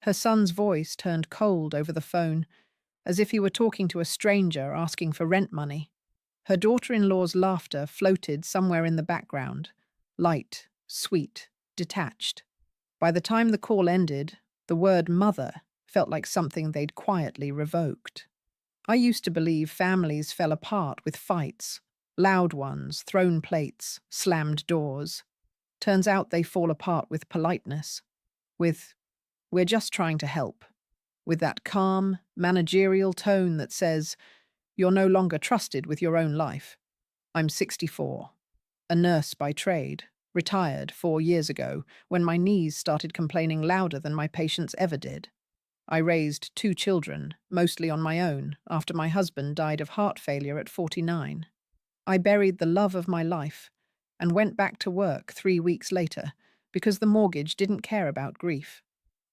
Her son's voice turned cold over the phone, as if he were talking to a stranger asking for rent money. Her daughter-in-law's laughter floated somewhere in the background, light, sweet, detached. By the time the call ended, the word mother felt like something they'd quietly revoked. I used to believe families fell apart with fights, loud ones, thrown plates, slammed doors. Turns out they fall apart with politeness, with, "We're just trying to help," with that calm, managerial tone that says, "You're no longer trusted with your own life." I'm 64, a nurse by trade, retired 4 years ago when my knees started complaining louder than my patients ever did. I raised 2 children, mostly on my own, after my husband died of heart failure at 49. I buried the love of my life and went back to work 3 weeks later because the mortgage didn't care about grief.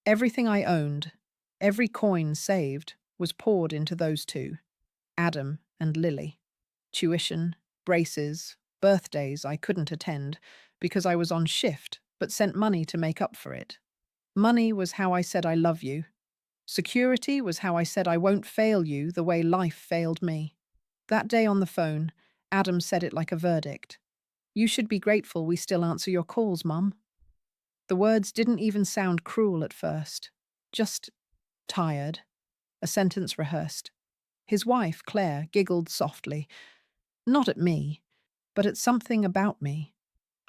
Everything I owned, every coin saved, was poured into those two, Adam and Lily. Tuition, braces, birthdays I couldn't attend because I was on shift but sent money to make up for it. Money was how I said I love you. Security was how I said I won't fail you the way life failed me. That day on the phone, Adam said it like a verdict. "You should be grateful we still answer your calls, Mum." The words didn't even sound cruel at first, just tired, a sentence rehearsed. His wife, Claire, giggled softly, not at me, but at something about me.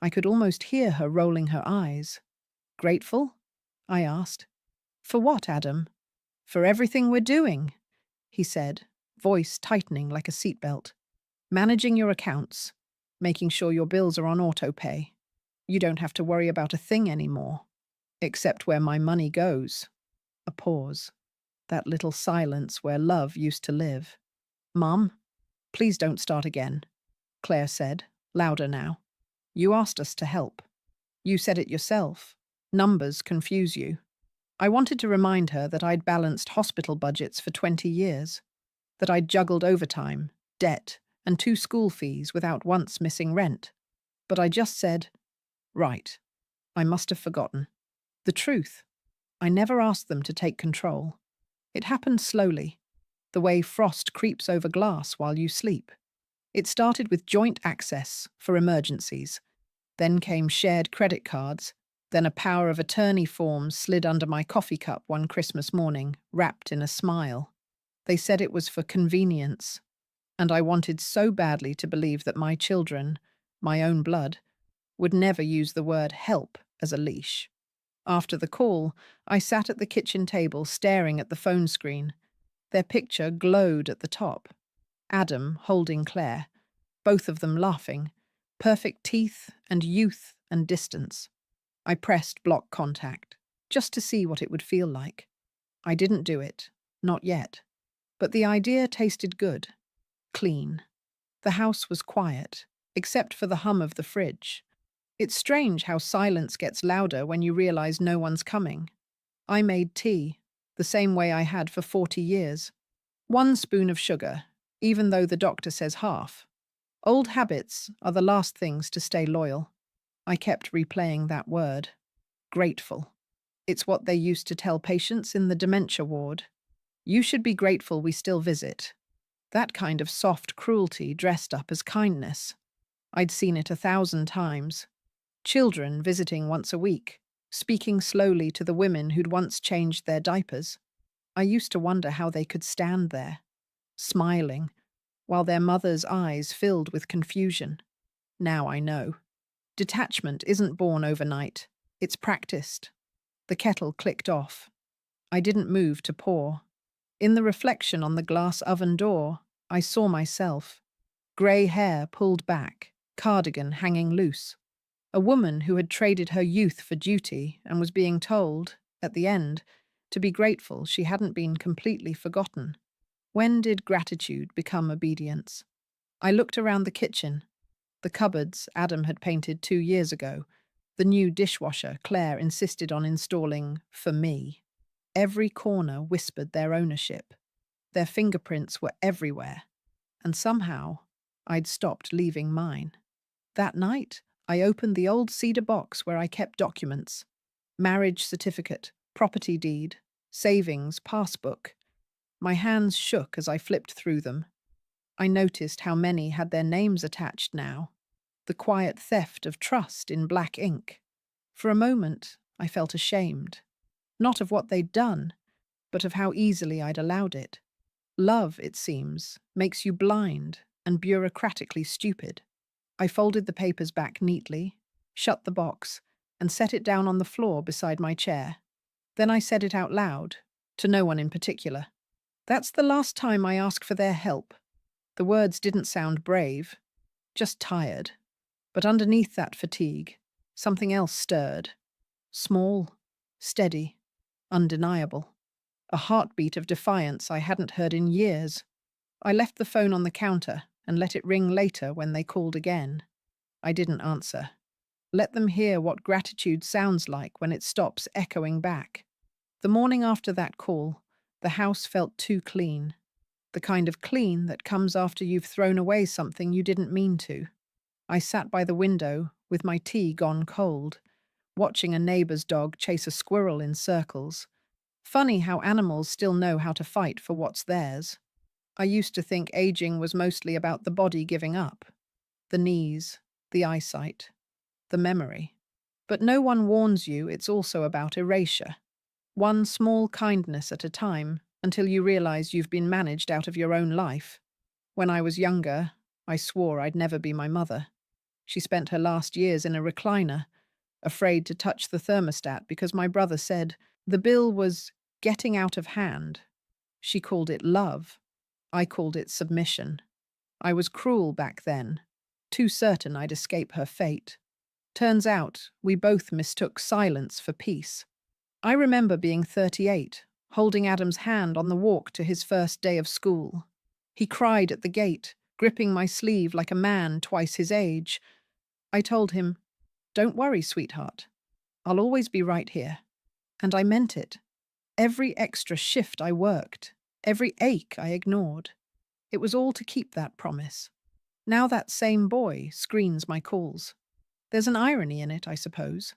I could almost hear her rolling her eyes. "Grateful?" I asked. "For what, Adam?" "For everything we're doing," he said, voice tightening like a seatbelt. "Managing your accounts, making sure your bills are on autopay. You don't have to worry about a thing anymore, except where my money goes." A pause. That little silence where love used to live. "Mum, please don't start again," Claire said, louder now. "You asked us to help. You said it yourself. Numbers confuse you." I wanted to remind her that I'd balanced hospital budgets for 20 years, that I'd juggled overtime, debt, and 2 school fees without once missing rent. But I just said, "Right, I must have forgotten." The truth, I never asked them to take control. It happened slowly, the way frost creeps over glass while you sleep. It started with joint access for emergencies. Then came shared credit cards. Then a power of attorney form slid under my coffee cup one Christmas morning, wrapped in a smile. They said it was for convenience, and I wanted so badly to believe that my children, my own blood, would never use the word help as a leash. After the call, I sat at the kitchen table staring at the phone screen. Their picture glowed at the top. Adam holding Claire, both of them laughing, perfect teeth and youth and distance. I pressed block contact, just to see what it would feel like. I didn't do it, not yet. But the idea tasted good, clean. The house was quiet, except for the hum of the fridge. It's strange how silence gets louder when you realize no one's coming. I made tea, the same way I had for 40 years. 1 spoon of sugar, even though the doctor says half. Old habits are the last things to stay loyal. I kept replaying that word. Grateful. It's what they used to tell patients in the dementia ward. "You should be grateful we still visit." That kind of soft cruelty dressed up as kindness. I'd seen it 1,000 times. Children visiting once a week, speaking slowly to the women who'd once changed their diapers. I used to wonder how they could stand there, smiling, while their mother's eyes filled with confusion. Now I know. Detachment isn't born overnight. It's practiced. The kettle clicked off. I didn't move to pour. In the reflection on the glass oven door, I saw myself. Grey hair pulled back, cardigan hanging loose. A woman who had traded her youth for duty and was being told, at the end, to be grateful she hadn't been completely forgotten. When did gratitude become obedience? I looked around the kitchen. The cupboards Adam had painted 2 years ago. The new dishwasher Claire insisted on installing for me. Every corner whispered their ownership. Their fingerprints were everywhere. And somehow, I'd stopped leaving mine. That night, I opened the old cedar box where I kept documents. Marriage certificate, property deed, savings, passbook. My hands shook as I flipped through them. I noticed how many had their names attached now. The quiet theft of trust in black ink. For a moment, I felt ashamed. Not of what they'd done, but of how easily I'd allowed it. Love, it seems, makes you blind and bureaucratically stupid. I folded the papers back neatly, shut the box, and set it down on the floor beside my chair. Then I said it out loud, to no one in particular. That's the last time I ask for their help. The words didn't sound brave, just tired. But underneath that fatigue, something else stirred. Small, steady, undeniable. A heartbeat of defiance I hadn't heard in years. I left the phone on the counter and let it ring later when they called again. I didn't answer. Let them hear what gratitude sounds like when it stops echoing back. The morning after that call, the house felt too clean. The kind of clean that comes after you've thrown away something you didn't mean to. I sat by the window with my tea gone cold, watching a neighbor's dog chase a squirrel in circles. Funny how animals still know how to fight for what's theirs. I used to think aging was mostly about the body giving up. The knees, the eyesight, the memory. But no one warns you it's also about erasure. One small kindness at a time until you realize you've been managed out of your own life. When I was younger, I swore I'd never be my mother. She spent her last years in a recliner, afraid to touch the thermostat because my brother said the bill was getting out of hand. She called it love. I called it submission. I was cruel back then, too certain I'd escape her fate. Turns out, we both mistook silence for peace. I remember being 38, holding Adam's hand on the walk to his first day of school. He cried at the gate, gripping my sleeve like a man twice his age. I told him, "Don't worry, sweetheart. I'll always be right here." And I meant it. Every extra shift I worked, every ache I ignored. It was all to keep that promise. Now that same boy screens my calls. There's an irony in it, I suppose.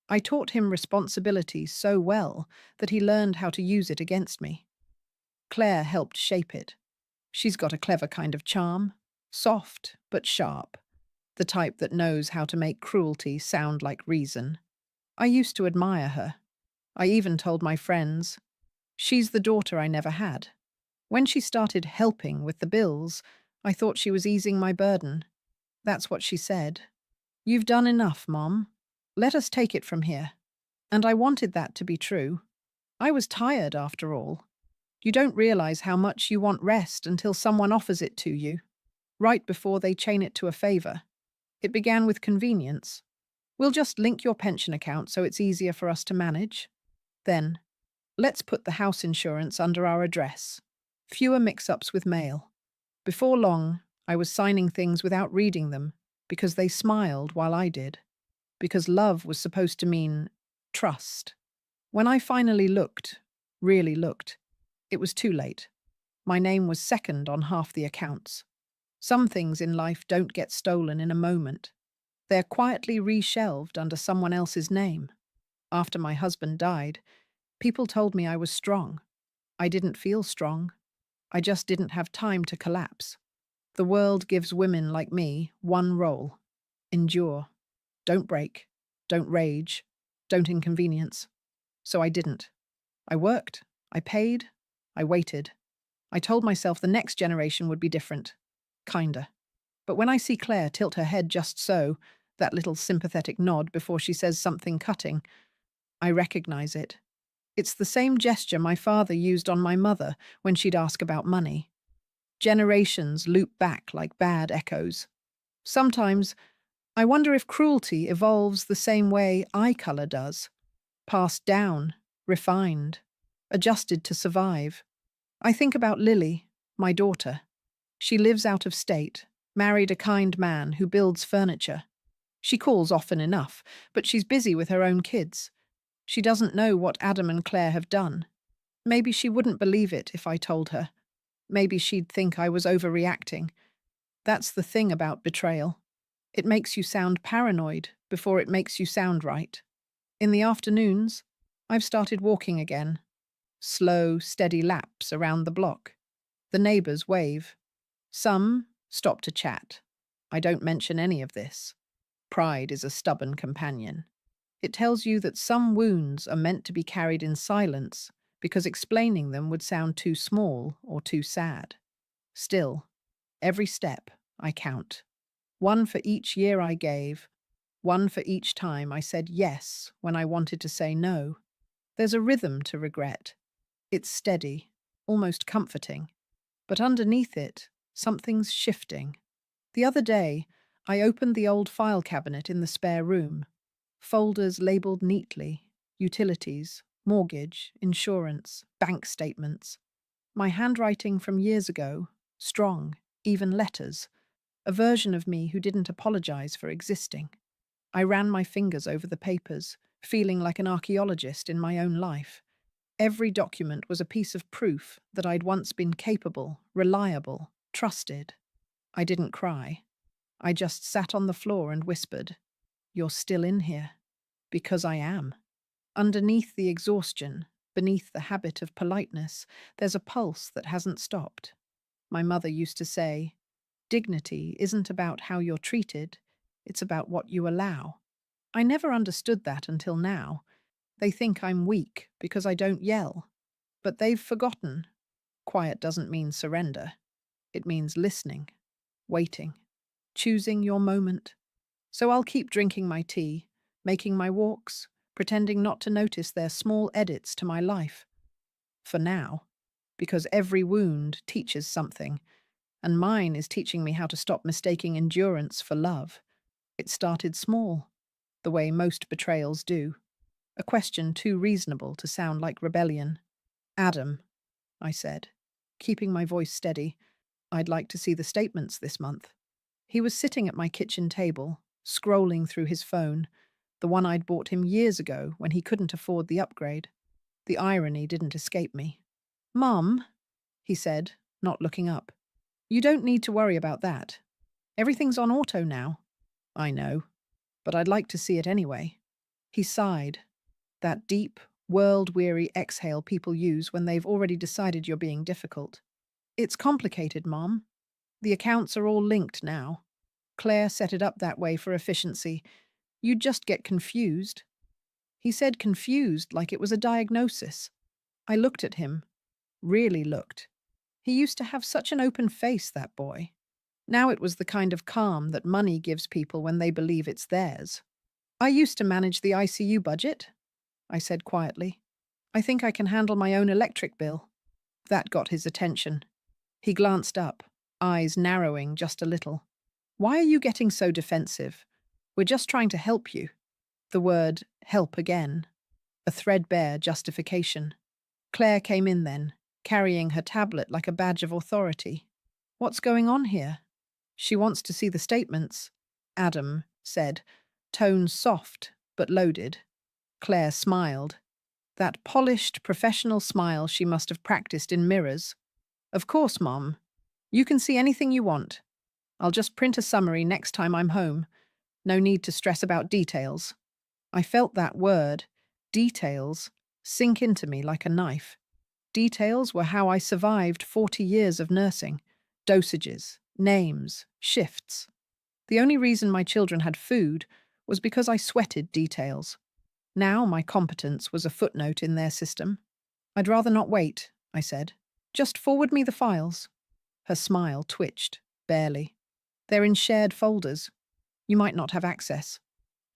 I taught him responsibility so well that he learned how to use it against me. Claire helped shape it. She's got a clever kind of charm, soft but sharp, the type that knows how to make cruelty sound like reason. I used to admire her. I even told my friends, she's the daughter I never had. When she started helping with the bills, I thought she was easing my burden. That's what she said. "You've done enough, Mom. Let us take it from here." And I wanted that to be true. I was tired, after all. You don't realize how much you want rest until someone offers it to you, right before they chain it to a favor. It began with convenience. "We'll just link your pension account so it's easier for us to manage." Then, "Let's put the house insurance under our address. Fewer mix-ups with mail." Before long, I was signing things without reading them, because they smiled while I did. Because love was supposed to mean trust. When I finally looked, really looked, it was too late. My name was second on half the accounts. Some things in life don't get stolen in a moment. They're quietly reshelved under someone else's name. After my husband died, people told me I was strong. I didn't feel strong. I just didn't have time to collapse. The world gives women like me one role: endure. Don't break. Don't rage. Don't inconvenience. So I didn't. I worked. I paid. I waited. I told myself the next generation would be different. Kinder. But when I see Claire tilt her head just so, that little sympathetic nod before she says something cutting, I recognize it. It's the same gesture my father used on my mother when she'd ask about money. Generations loop back like bad echoes. Sometimes, I wonder if cruelty evolves the same way eye color does. Passed down, refined, adjusted to survive. I think about Lily, my daughter. She lives out of state, married a kind man who builds furniture. She calls often enough, but she's busy with her own kids. She doesn't know what Adam and Claire have done. Maybe she wouldn't believe it if I told her. Maybe she'd think I was overreacting. That's the thing about betrayal. It makes you sound paranoid before it makes you sound right. In the afternoons, I've started walking again. slow, steady laps around the block. The neighbors wave. Some stop to chat. I don't mention any of this. Pride is a stubborn companion. It tells you that some wounds are meant to be carried in silence because explaining them would sound too small or too sad. Still, every step I count. One for each year I gave, one for each time I said yes when I wanted to say no. There's a rhythm to regret. It's steady, almost comforting. But underneath it, something's shifting. The other day, I opened the old file cabinet in the spare room. Folders labeled neatly: utilities, mortgage, insurance, bank statements. My handwriting from years ago, strong, even letters. A version of me who didn't apologize for existing. I ran my fingers over the papers, feeling like an archaeologist in my own life. Every document was a piece of proof that I'd once been capable, reliable, trusted. I didn't cry. I just sat on the floor and whispered, "You're still in here." Because I am. Underneath the exhaustion, beneath the habit of politeness, there's a pulse that hasn't stopped. My mother used to say, "Dignity isn't about how you're treated, it's about what you allow." I never understood that until now. They think I'm weak because I don't yell. But they've forgotten. Quiet doesn't mean surrender. It means listening, waiting, choosing your moment. So I'll keep drinking my tea, making my walks, pretending not to notice their small edits to my life. For now, because every wound teaches something, and mine is teaching me how to stop mistaking endurance for love. It started small, the way most betrayals do. A question too reasonable to sound like rebellion. "Adam," I said, keeping my voice steady, "I'd like to see the statements this month." He was sitting at my kitchen table, scrolling through his phone, the one I'd bought him years ago when he couldn't afford the upgrade. The irony didn't escape me. "Mum," he said, not looking up, "you don't need to worry about that. Everything's on auto now." "I know, but I'd like to see it anyway." He sighed, that deep, world-weary exhale people use when they've already decided you're being difficult. "It's complicated, Mom. The accounts are all linked now. Claire set it up that way for efficiency. You'd just get confused." He said confused like it was a diagnosis. I looked at him, really looked. He used to have such an open face, that boy. Now it was the kind of calm that money gives people when they believe it's theirs. "I used to manage the ICU budget," I said quietly. "I think I can handle my own electric bill." That got his attention. He glanced up, eyes narrowing just a little. "Why are you getting so defensive? We're just trying to help you." The word "help" again. A threadbare justification. Claire came in then, carrying her tablet like a badge of authority. "What's going on here?" "She wants to see the statements," Adam said, tone soft but loaded. Claire smiled. That polished, professional smile she must have practiced in mirrors. "Of course, Mom. You can see anything you want. I'll just print a summary next time I'm home. No need to stress about details." I felt that word, details, sink into me like a knife. Details were how I survived 40 years of nursing. Dosages, names, shifts. The only reason my children had food was because I sweated details. Now my competence was a footnote in their system. "I'd rather not wait," I said. "Just forward me the files." Her smile twitched, barely. "They're in shared folders. You might not have access."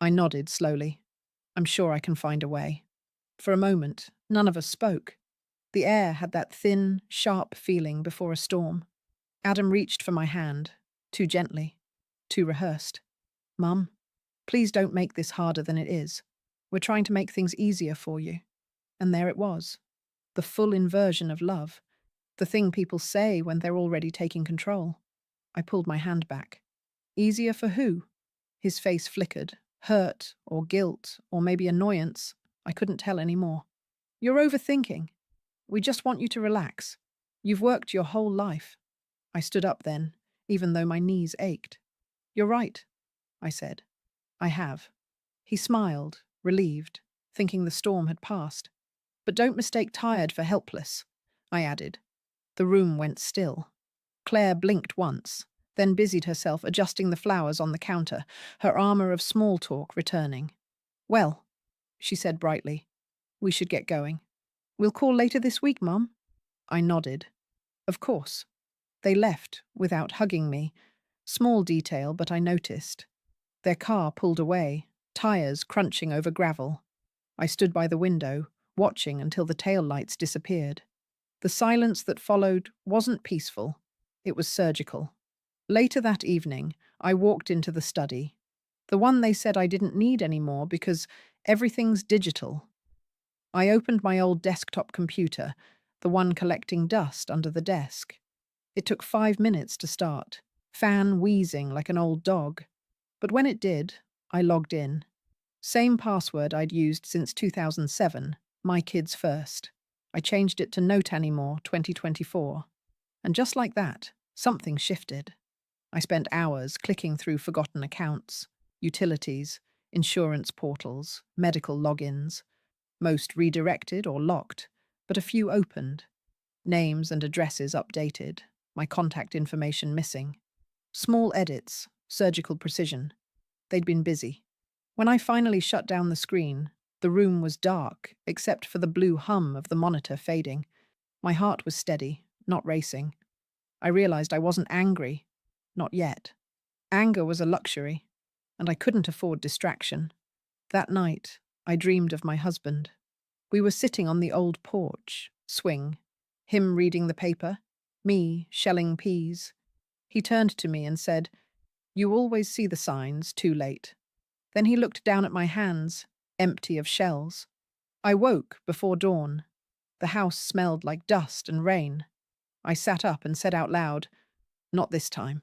I nodded slowly. "I'm sure I can find a way." For a moment, none of us spoke. The air had that thin, sharp feeling before a storm. Adam reached for my hand, too gently, too rehearsed. "Mum, please don't make this harder than it is. We're trying to make things easier for you." And there it was. The full inversion of love. The thing people say when they're already taking control. I pulled my hand back. "Easier for who?" His face flickered, hurt or guilt or maybe annoyance. I couldn't tell anymore. "You're overthinking. We just want you to relax. You've worked your whole life." I stood up then, even though my knees ached. "You're right," I said. "I have." He smiled, relieved, thinking the storm had passed. But don't mistake tired for helpless, I added. The room went still. Claire blinked once, then busied herself adjusting the flowers on the counter, her armor of small talk returning. Well, she said brightly, we should get going. We'll call later this week, Mum. I nodded. Of course. They left, without hugging me. Small detail, but I noticed. Their car pulled away, tires crunching over gravel. I stood by the window, watching until the tail lights disappeared. The silence that followed wasn't peaceful. It was surgical. Later that evening, I walked into the study. The one they said I didn't need anymore because everything's digital. I opened my old desktop computer, the one collecting dust under the desk. It took 5 minutes to start, fan wheezing like an old dog. But when it did, I logged in. Same password I'd used since 2007, my kids first. I changed it to Note Anymore 2024. And just like that, something shifted. I spent hours clicking through forgotten accounts, utilities, insurance portals, medical logins. Most redirected or locked, but a few opened. Names and addresses updated, my contact information missing. Small edits, surgical precision. They'd been busy. When I finally shut down the screen, the room was dark, except for the blue hum of the monitor fading. My heart was steady, not racing. I realized I wasn't angry. Not yet. Anger was a luxury, and I couldn't afford distraction. That night, I dreamed of my husband. We were sitting on the old porch, swing, him reading the paper, me shelling peas. He turned to me and said, "You always see the signs too late." Then he looked down at my hands, empty of shells. I woke before dawn. The house smelled like dust and rain. I sat up and said out loud, "Not this time."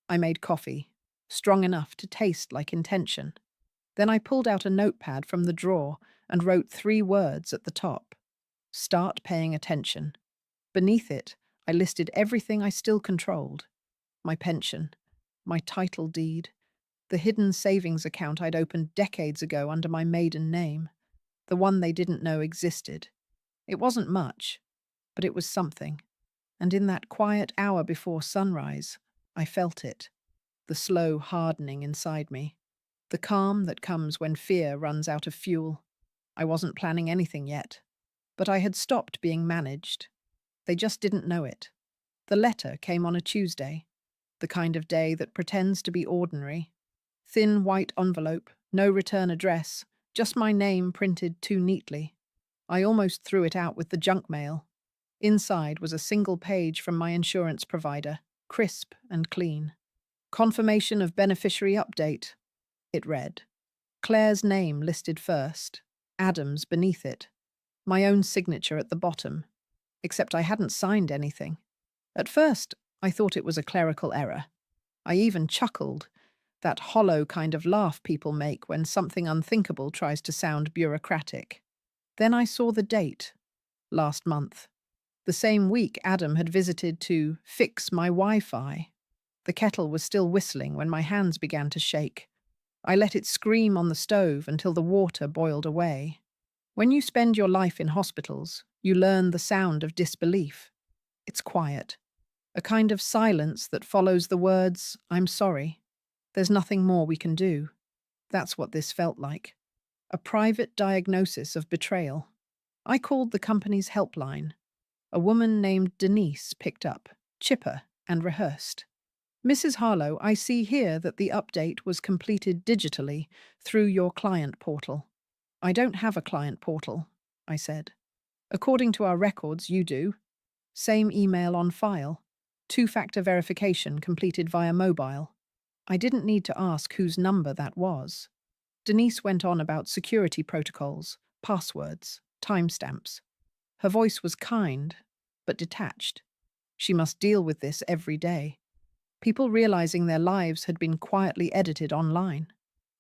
I made coffee, strong enough to taste like intention. Then I pulled out a notepad from the drawer and wrote 3 words at the top. Start paying attention. Beneath it, I listed everything I still controlled. My pension, my title deed, the hidden savings account I'd opened decades ago under my maiden name, the one they didn't know existed. It wasn't much, but it was something. And in that quiet hour before sunrise, I felt it, the slow hardening inside me, the calm that comes when fear runs out of fuel. I wasn't planning anything yet, but I had stopped being managed. They just didn't know it. The letter came on a Tuesday, the kind of day that pretends to be ordinary. Thin white envelope, no return address, just my name printed too neatly. I almost threw it out with the junk mail. Inside was a single page from my insurance provider, crisp and clean. Confirmation of beneficiary update, it read. Claire's name listed first, Adam's beneath it. My own signature at the bottom, except I hadn't signed anything. At first, I thought it was a clerical error. I even chuckled, that hollow kind of laugh people make when something unthinkable tries to sound bureaucratic. Then I saw the date, last month. The same week Adam had visited to fix my Wi-Fi. The kettle was still whistling when my hands began to shake. I let it scream on the stove until the water boiled away. When you spend your life in hospitals, you learn the sound of disbelief. It's quiet, a kind of silence that follows the words, "I'm sorry. There's nothing more we can do." That's what this felt like. A private diagnosis of betrayal. I called the company's helpline. A woman named Denise picked up, chipper and rehearsed. "Mrs. Harlow, I see here that the update was completed digitally through your client portal." "I don't have a client portal," I said. "According to our records, you do. Same email on file. 2-factor verification completed via mobile." I didn't need to ask whose number that was. Denise went on about security protocols, passwords, timestamps. Her voice was kind, but detached. She must deal with this every day. People realizing their lives had been quietly edited online.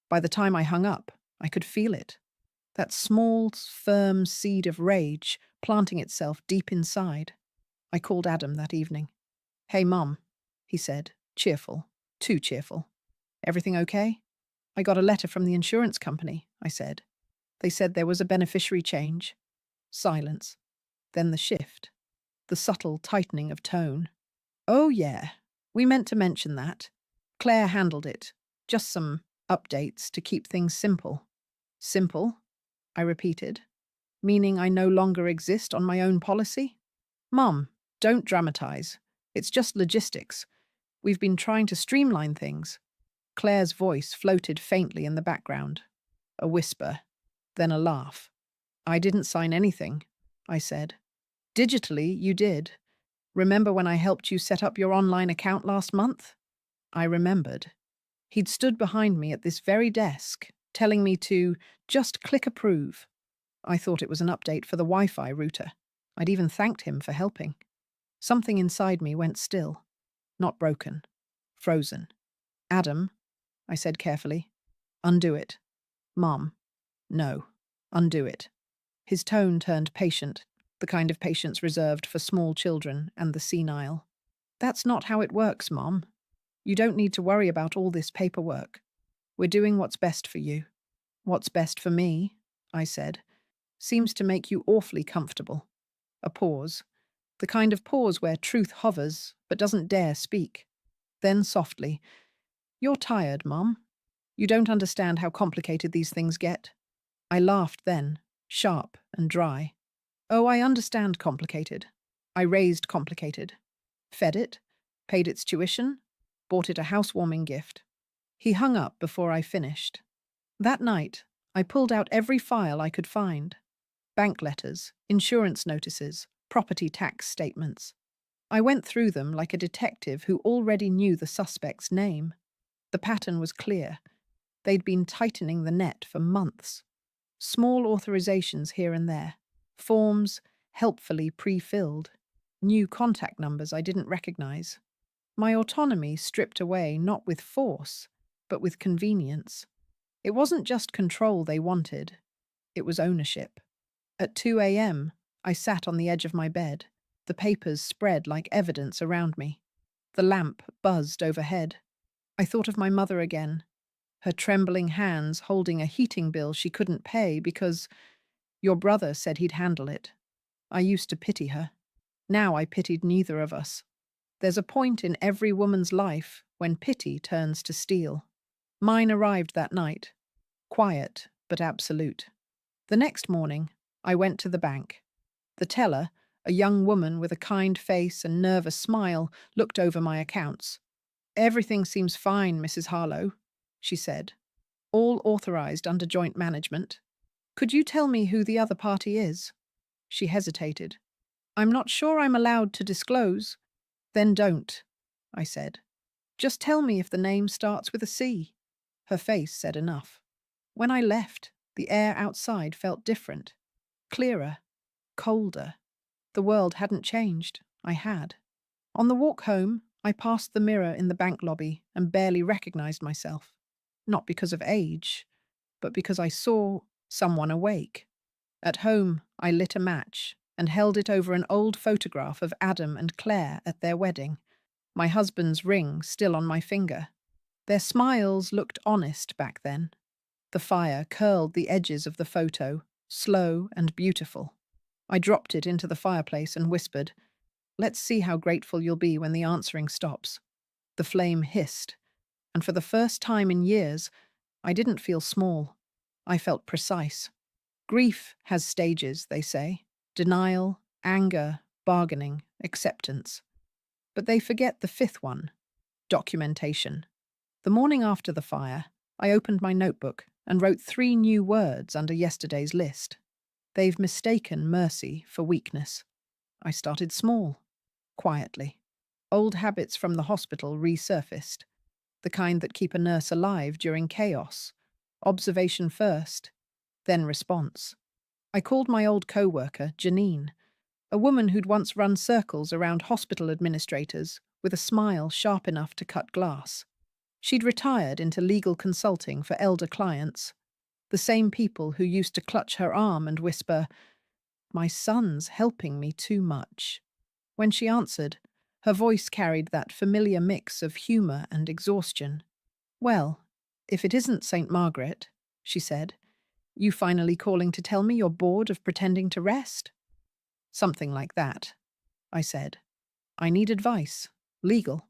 By the time I hung up, I could feel it. That small, firm seed of rage planting itself deep inside. I called Adam that evening. "Hey, Mum," he said, cheerful, too cheerful. "Everything okay?" "I got a letter from the insurance company," I said. "They said there was a beneficiary change." Silence. Then the shift. The subtle tightening of tone. Oh, yeah. We meant to mention that. Claire handled it. Just some updates to keep things simple. Simple? I repeated. Meaning I no longer exist on my own policy? Mum, don't dramatize. It's just logistics. We've been trying to streamline things. Claire's voice floated faintly in the background. A whisper, then a laugh. I didn't sign anything, I said. Digitally, you did. Remember when I helped you set up your online account last month? I remembered. He'd stood behind me at this very desk, telling me to just click approve. I thought it was an update for the Wi-Fi router. I'd even thanked him for helping. Something inside me went still. Not broken. Frozen. Adam, I said carefully. Undo it. Mom. No. Undo it. His tone turned patient, the kind of patience reserved for small children and the senile. That's not how it works, Mom. You don't need to worry about all this paperwork. We're doing what's best for you. What's best for me, I said, seems to make you awfully comfortable. A pause. The kind of pause where truth hovers but doesn't dare speak. Then softly, You're tired, Mum. You don't understand how complicated these things get. I laughed then, sharp and dry. Oh, I understand complicated. I raised complicated. Fed it, paid its tuition, bought it a housewarming gift. He hung up before I finished. That night, I pulled out every file I could find. Bank letters, insurance notices, property tax statements. I went through them like a detective who already knew the suspect's name. The pattern was clear. They'd been tightening the net for months. Small authorizations here and there. Forms helpfully pre-filled. New contact numbers I didn't recognize. My autonomy stripped away not with force, but with convenience. It wasn't just control they wanted. It was ownership. At 2 a.m., I sat on the edge of my bed. The papers spread like evidence around me. The lamp buzzed overhead. I thought of my mother again, her trembling hands holding a heating bill she couldn't pay because your brother said he'd handle it. I used to pity her. Now I pitied neither of us. There's a point in every woman's life when pity turns to steel. Mine arrived that night. Quiet, but absolute. The next morning, I went to the bank. The teller, a young woman with a kind face and nervous smile, looked over my accounts. Everything seems fine, Mrs. Harlow, she said. All authorized under joint management. Could you tell me who the other party is? She hesitated. I'm not sure I'm allowed to disclose. Then don't, I said. Just tell me if the name starts with a C. Her face said enough. When I left, the air outside felt different. Clearer. Colder. The world hadn't changed. I had. On the walk home, I passed the mirror in the bank lobby and barely recognized myself. Not because of age, but because I saw someone awake. At home, I lit a match and held it over an old photograph of Adam and Claire at their wedding, my husband's ring still on my finger. Their smiles looked honest back then. The fire curled the edges of the photo, slow and beautiful. I dropped it into the fireplace and whispered, "Let's see how grateful you'll be when the answering stops." The flame hissed, and for the first time in years, I didn't feel small. I felt precise. Grief has stages, they say. Denial, anger, bargaining, acceptance. But they forget the fifth one, documentation. The morning after the fire, I opened my notebook and wrote 3 new words under yesterday's list. They've mistaken mercy for weakness. I started small, quietly. Old habits from the hospital resurfaced, the kind that keep a nurse alive during chaos. Observation first, then response. I called my old co-worker, Janine, a woman who'd once run circles around hospital administrators with a smile sharp enough to cut glass. She'd retired into legal consulting for elder clients, the same people who used to clutch her arm and whisper, "My son's helping me too much." When she answered, her voice carried that familiar mix of humour and exhaustion. "Well, if it isn't St. Margaret," she said, You finally calling to tell me you're bored of pretending to rest? Something like that, I said. I need advice. Legal.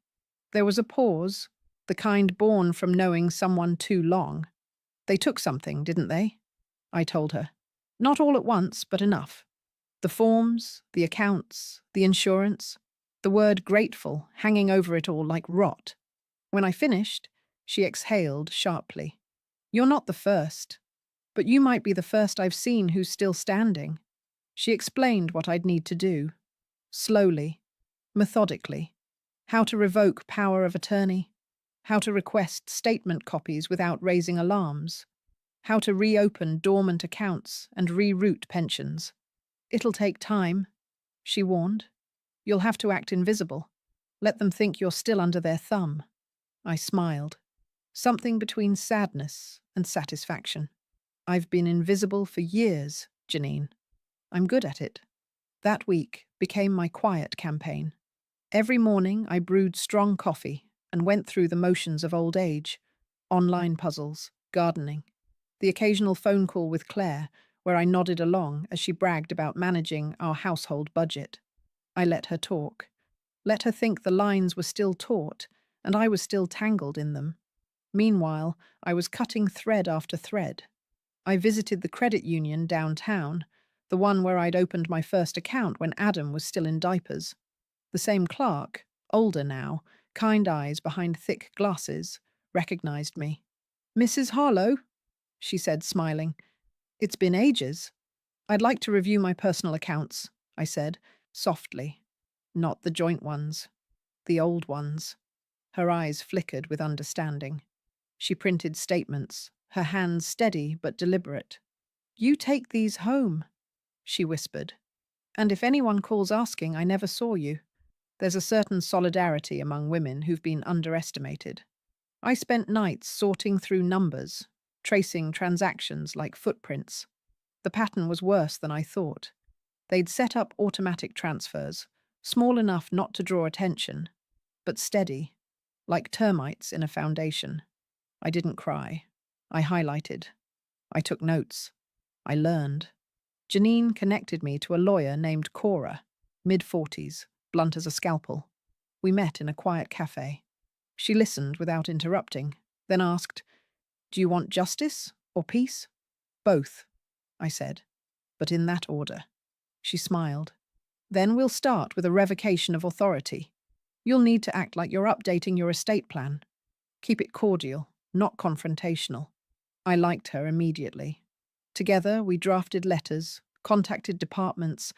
There was a pause, the kind born from knowing someone too long. They took something, didn't they? I told her. Not all at once, but enough. The forms, the accounts, the insurance, the word grateful hanging over it all like rot. When I finished, she exhaled sharply. You're not the first, but you might be the first I've seen who's still standing. She explained what I'd need to do. Slowly, methodically. How to revoke power of attorney. How to request statement copies without raising alarms. How to reopen dormant accounts and reroute pensions. It'll take time, she warned. You'll have to act invisible. Let them think you're still under their thumb. I smiled. Something between sadness and satisfaction. I've been invisible for years, Janine. I'm good at it. That week became my quiet campaign. Every morning I brewed strong coffee and went through the motions of old age, online puzzles, gardening, the occasional phone call with Claire, where I nodded along as she bragged about managing our household budget. I let her talk, let her think the lines were still taut and I was still tangled in them. Meanwhile, I was cutting thread after thread. I visited the credit union downtown, the one where I'd opened my first account when Adam was still in diapers. The same clerk, older now, kind eyes behind thick glasses, recognized me. Mrs. Harlow, she said, smiling. It's been ages. I'd like to review my personal accounts, I said, softly. Not the joint ones, the old ones. Her eyes flickered with understanding. She printed statements, her hands steady but deliberate. You take these home, she whispered. And if anyone calls asking, I never saw you. There's a certain solidarity among women who've been underestimated. I spent nights sorting through numbers, tracing transactions like footprints. The pattern was worse than I thought. They'd set up automatic transfers, small enough not to draw attention, but steady, like termites in a foundation. I didn't cry. I highlighted. I took notes. I learned. Janine connected me to a lawyer named Cora, mid-40s, blunt as a scalpel. We met in a quiet cafe. She listened without interrupting, then asked, Do you want justice or peace? Both, I said, but in that order. She smiled. Then we'll start with a revocation of authority. You'll need to act like you're updating your estate plan. Keep it cordial, not confrontational. I liked her immediately. Together, we drafted letters, contacted departments,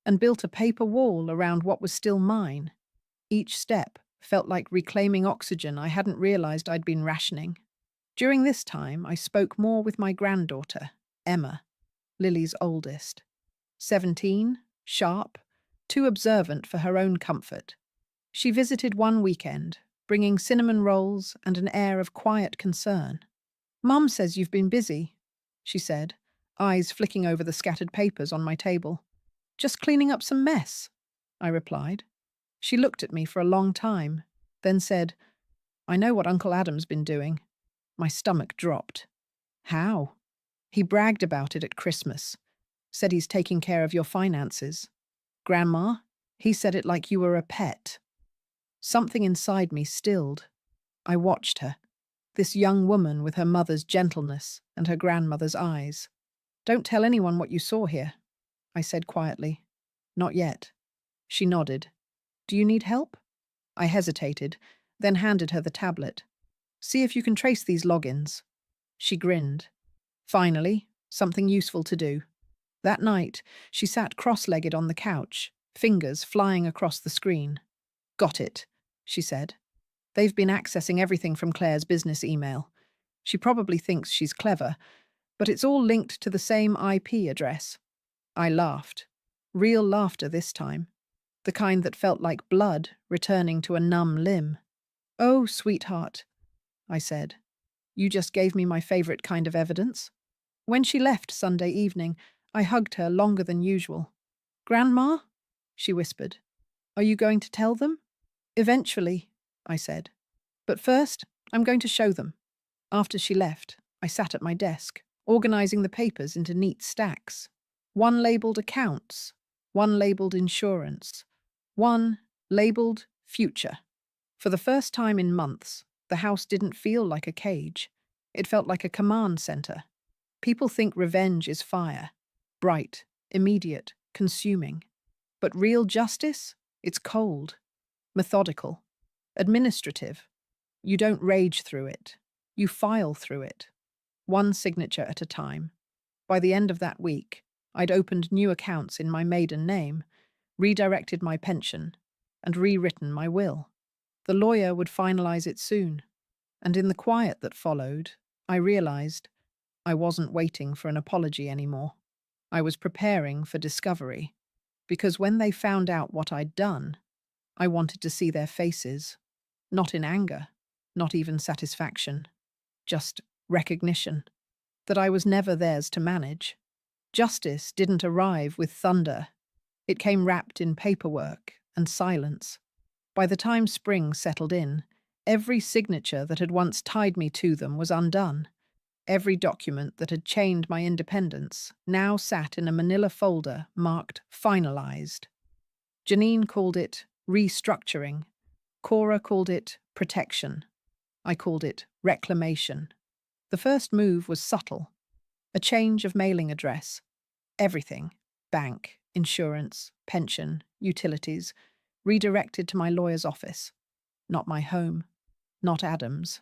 and built a paper wall around what was still mine. Each step felt like reclaiming oxygen I hadn't realized I'd been rationing. During this time, I spoke more with my granddaughter, Emma, Lily's oldest. 17, sharp, too observant for her own comfort. She visited one weekend, bringing cinnamon rolls and an air of quiet concern. Mum says you've been busy, she said, eyes flicking over the scattered papers on my table. Just cleaning up some mess, I replied. She looked at me for a long time, then said, I know what Uncle Adam's been doing. My stomach dropped. How? He bragged about it at Christmas. Said he's taking care of your finances. Grandma, he said it like you were a pet. Something inside me stilled. I watched her, this young woman with her mother's gentleness and her grandmother's eyes. Don't tell anyone what you saw here, I said quietly. Not yet. She nodded. Do you need help? I hesitated, then handed her the tablet. See if you can trace these logins. She grinned. Finally, something useful to do. That night, she sat cross-legged on the couch, fingers flying across the screen. Got it, she said. They've been accessing everything from Claire's business email. She probably thinks she's clever, but it's all linked to the same IP address. I laughed. Real laughter this time. The kind that felt like blood returning to a numb limb. Oh, sweetheart, I said. You just gave me my favorite kind of evidence. When she left Sunday evening, I hugged her longer than usual. Grandma? She whispered. Are you going to tell them? Eventually, I said. But first, I'm going to show them. After she left, I sat at my desk, organizing the papers into neat stacks. One labeled accounts, one labeled insurance, one labeled future. For the first time in months, the house didn't feel like a cage. It felt like a command center. People think revenge is fire, bright, immediate, consuming. But real justice? It's cold, methodical, administrative. You don't rage through it. You file through it, one signature at a time. By the end of that week, I'd opened new accounts in my maiden name, redirected my pension, and rewritten my will. The lawyer would finalize it soon, and in the quiet that followed, I realized I wasn't waiting for an apology anymore. I was preparing for discovery, because when they found out what I'd done, I wanted to see their faces, not in anger, not even satisfaction, just recognition, that I was never theirs to manage. Justice didn't arrive with thunder. It came wrapped in paperwork and silence. By the time spring settled in, every signature that had once tied me to them was undone. Every document that had chained my independence now sat in a manila folder marked finalized. Janine called it restructuring. Cora called it protection. I called it reclamation. The first move was subtle. A change of mailing address. Everything, bank, insurance, pension, utilities, redirected to my lawyer's office. Not my home. Not Adam's.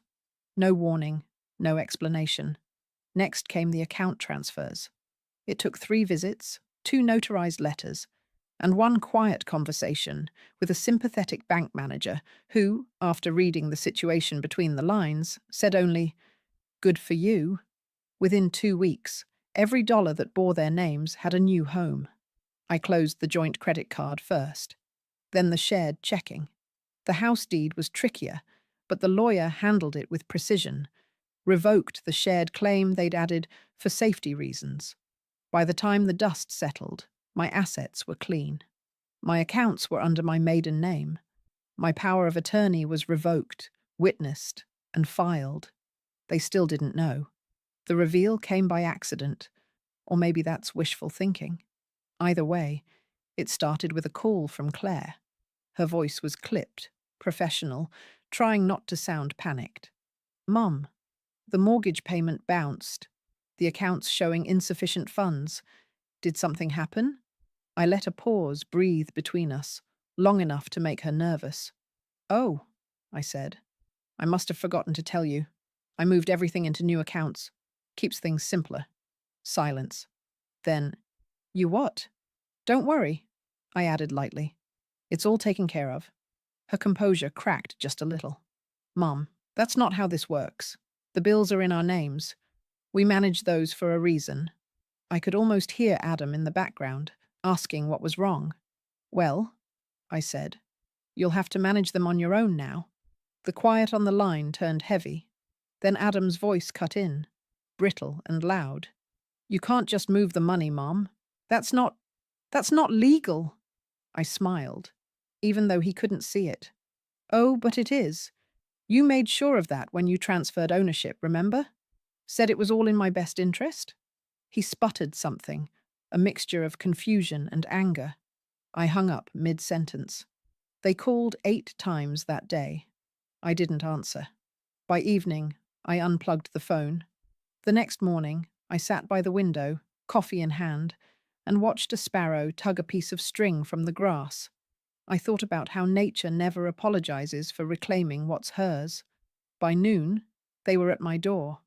No warning, no explanation. Next came the account transfers. It took 3 visits, 2 notarized letters, and 1 quiet conversation with a sympathetic bank manager who, after reading the situation between the lines, said only, "Good for you." Within 2 weeks, every dollar that bore their names had a new home. I closed the joint credit card first, then the shared checking. The house deed was trickier, but the lawyer handled it with precision, revoked the shared claim they'd added for safety reasons. By the time the dust settled, my assets were clean. My accounts were under my maiden name. My power of attorney was revoked, witnessed, and filed. They still didn't know. The reveal came by accident, or maybe that's wishful thinking. Either way, it started with a call from Claire. Her voice was clipped, professional, trying not to sound panicked. "Mum, the mortgage payment bounced. The accounts showing insufficient funds. Did something happen?" I let a pause breathe between us, long enough to make her nervous. "Oh," I said. "I must have forgotten to tell you. I moved everything into new accounts. Keeps things simpler." Silence. Then, "You what?" "Don't worry," I added lightly. "It's all taken care of." Her composure cracked just a little. "Mum, that's not how this works. The bills are in our names. We manage those for a reason." I could almost hear Adam in the background, asking what was wrong. "Well," I said, "you'll have to manage them on your own now." The quiet on the line turned heavy. Then Adam's voice cut in, brittle and loud. "You can't just move the money, Mom. That's not legal." I smiled, even though he couldn't see it. "Oh, but it is. You made sure of that when you transferred ownership, remember? Said it was all in my best interest?" He sputtered something, a mixture of confusion and anger. I hung up mid-sentence. They called 8 times that day. I didn't answer. By evening, I unplugged the phone. The next morning, I sat by the window, coffee in hand, and watched a sparrow tug a piece of string from the grass. I thought about how nature never apologizes for reclaiming what's hers. By noon, they were at my door.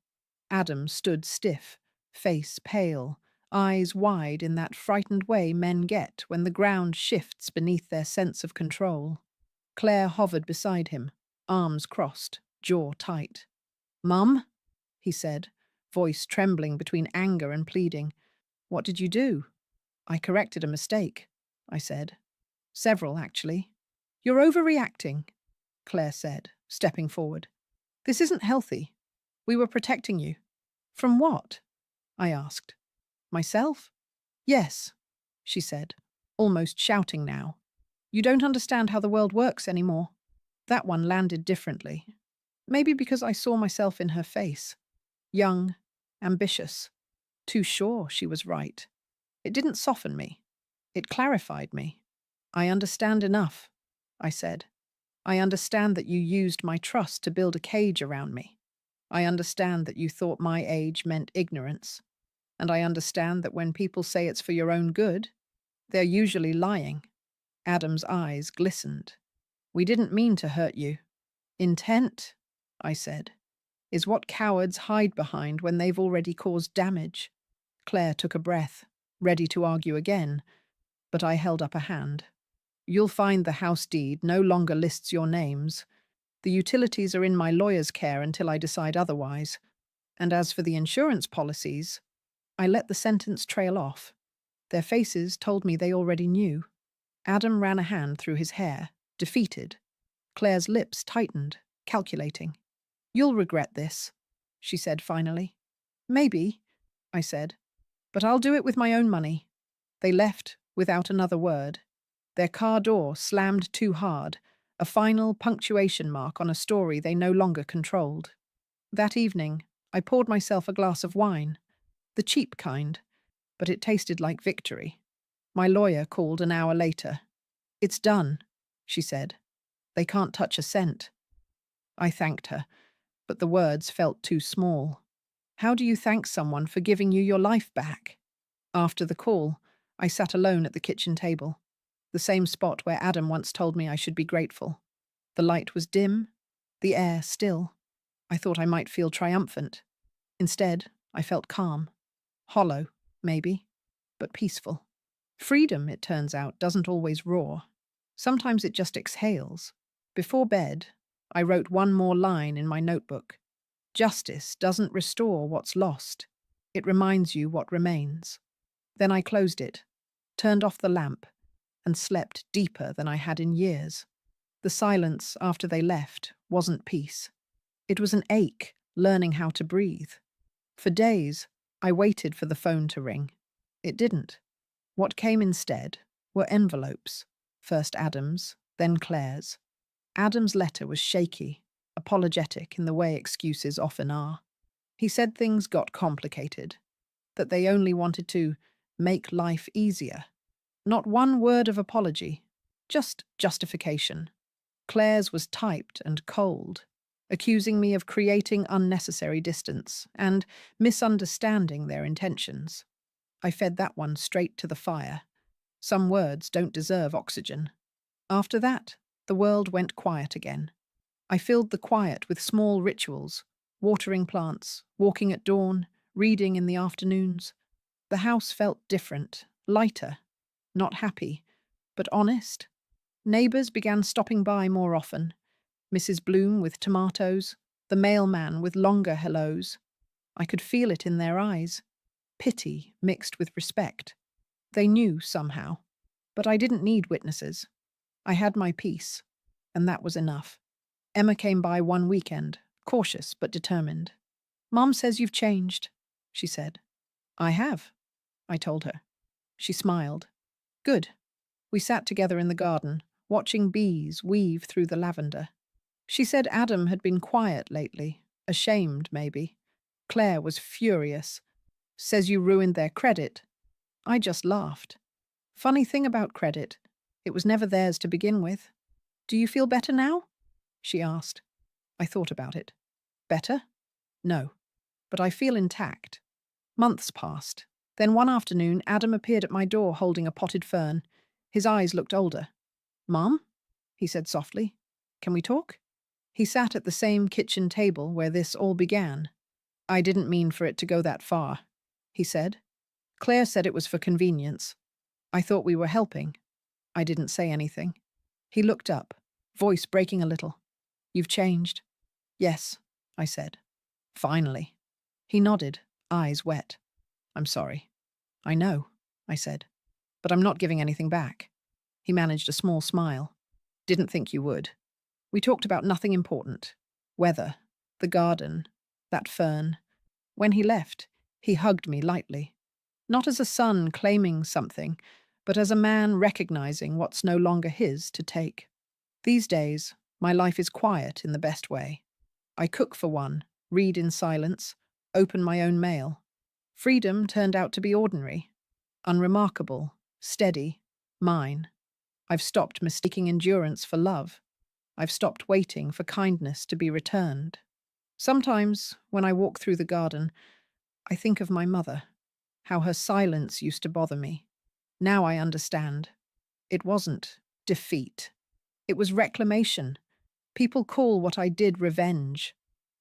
Adam stood stiff, face pale, eyes wide in that frightened way men get when the ground shifts beneath their sense of control. Claire hovered beside him, arms crossed, jaw tight. "Mum?" he said, voice trembling between anger and pleading. "What did you do?" "I corrected a mistake," I said. "Several, actually." "You're overreacting," Claire said, stepping forward. "This isn't healthy. We were protecting you." "From what?" I asked. "Myself?" "Yes," she said, almost shouting now. "You don't understand how the world works anymore." That one landed differently. Maybe because I saw myself in her face. Young, ambitious, Too sure she was right. It didn't soften me. It clarified me. I understand enough, I said. I understand that you used my trust to build a cage around me. I understand that you thought my age meant ignorance. And I understand that when people say it's for your own good, they're usually lying. Adam's eyes glistened. We didn't mean to hurt you. Intent, I said, is what cowards hide behind when they've already caused damage. Claire took a breath, ready to argue again, but I held up a hand. You'll find the house deed no longer lists your names. The utilities are in my lawyer's care until I decide otherwise. And as for the insurance policies, I let the sentence trail off. Their faces told me they already knew. Adam ran a hand through his hair, defeated. Claire's lips tightened, calculating. You'll regret this, she said finally. Maybe, I said, but I'll do it with my own money. They left without another word. Their car door slammed too hard, a final punctuation mark on a story they no longer controlled. That evening, I poured myself a glass of wine, the cheap kind, but it tasted like victory. My lawyer called an hour later. It's done, she said. They can't touch a cent. I thanked her, but the words felt too small. How do you thank someone for giving you your life back? After the call, I sat alone at the kitchen table, the same spot where Adam once told me I should be grateful. The light was dim, the air still. I thought I might feel triumphant. Instead, I felt calm. Hollow, maybe, but peaceful. Freedom, it turns out, doesn't always roar. Sometimes it just exhales. Before bed, I wrote one more line in my notebook. Justice doesn't restore what's lost. It reminds you what remains. Then I closed it, turned off the lamp, and slept deeper than I had in years. The silence after they left wasn't peace. It was an ache, learning how to breathe. For days, I waited for the phone to ring. It didn't. What came instead were envelopes, first Adam's, then Claire's. Adam's letter was shaky, apologetic in the way excuses often are. He said things got complicated, that they only wanted to make life easier. Not one word of apology, just justification. Claire's was typed and cold, accusing me of creating unnecessary distance and misunderstanding their intentions. I fed that one straight to the fire. Some words don't deserve oxygen. After that, the world went quiet again. I filled the quiet with small rituals, watering plants, walking at dawn, reading in the afternoons. The house felt different, lighter, not happy, but honest. Neighbours began stopping by more often. Mrs. Bloom with tomatoes, the mailman with longer hellos. I could feel it in their eyes. Pity mixed with respect. They knew somehow. But I didn't need witnesses. I had my peace, and that was enough. Emma came by one weekend, cautious but determined. Mom says you've changed, she said. I have, I told her. She smiled. Good. We sat together in the garden, watching bees weave through the lavender. She said Adam had been quiet lately, ashamed maybe. Claire was furious. Says you ruined their credit. I just laughed. Funny thing about credit, it was never theirs to begin with. Do you feel better now? She asked. I thought about it. Better? No. But I feel intact. Months passed. Then one afternoon, Adam appeared at my door holding a potted fern. His eyes looked older. Mom? He said softly. Can we talk? He sat at the same kitchen table where this all began. I didn't mean for it to go that far, he said. Claire said it was for convenience. I thought we were helping. I didn't say anything. He looked up, voice breaking a little. You've changed. Yes, I said. Finally. He nodded, eyes wet. I'm sorry. I know, I said. But I'm not giving anything back. He managed a small smile. Didn't think you would. We talked about nothing important. Weather, the garden, that fern. When he left, he hugged me lightly. Not as a son claiming something, but as a man recognizing what's no longer his to take. These days, my life is quiet in the best way. I cook for one, read in silence, open my own mail. Freedom turned out to be ordinary, unremarkable, steady, mine. I've stopped mistaking endurance for love. I've stopped waiting for kindness to be returned. Sometimes, when I walk through the garden, I think of my mother, how her silence used to bother me. Now I understand. It wasn't defeat. It was reclamation. People call what I did revenge.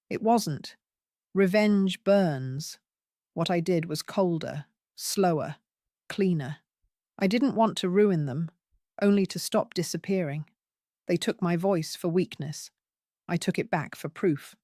It wasn't. Revenge burns. What I did was colder, slower, cleaner. I didn't want to ruin them, only to stop disappearing. They took my voice for weakness. I took it back for proof.